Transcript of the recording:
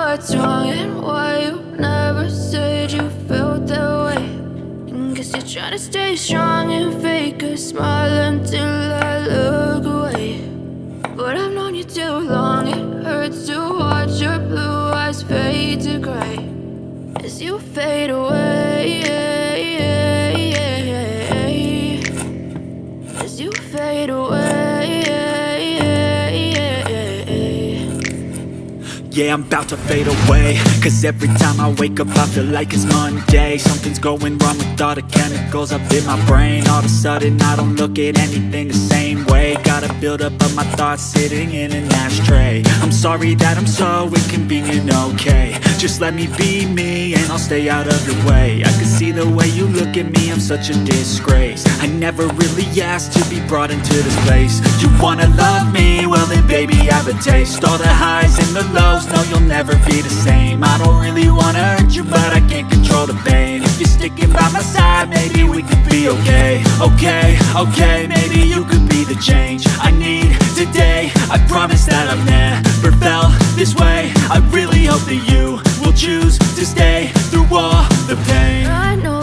what's wrong and why you never said you felt that way. And guess you're trying to stay strong and fake a smile until I look away. But I've known you too long, it hurts to watch your blue eyes fade to gray as you fade away, as you fade away. Yeah, I'm about to fade away, cause every time I wake up I feel like it's Monday. Something's going wrong with all the chemicals up in my brain. All of a sudden I don't look at anything the same way. Gotta build up of my thoughts sitting in an ashtray. I'm sorry that I'm so inconvenient, okay. Just let me be me and I'll stay out of your way. I can see the way you look at me, I'm such a disgrace. I never really asked to be brought into this place. You wanna love me? Well then baby I have a taste. All the highs and the lows, no you'll never be the same. I don't really wanna hurt you but I can't control the pain. If you're sticking by my side maybe we could be okay. Okay, maybe you could be the change I need today. I promise that I've never felt this way. I really hope that you will choose to stay through all the pain. I know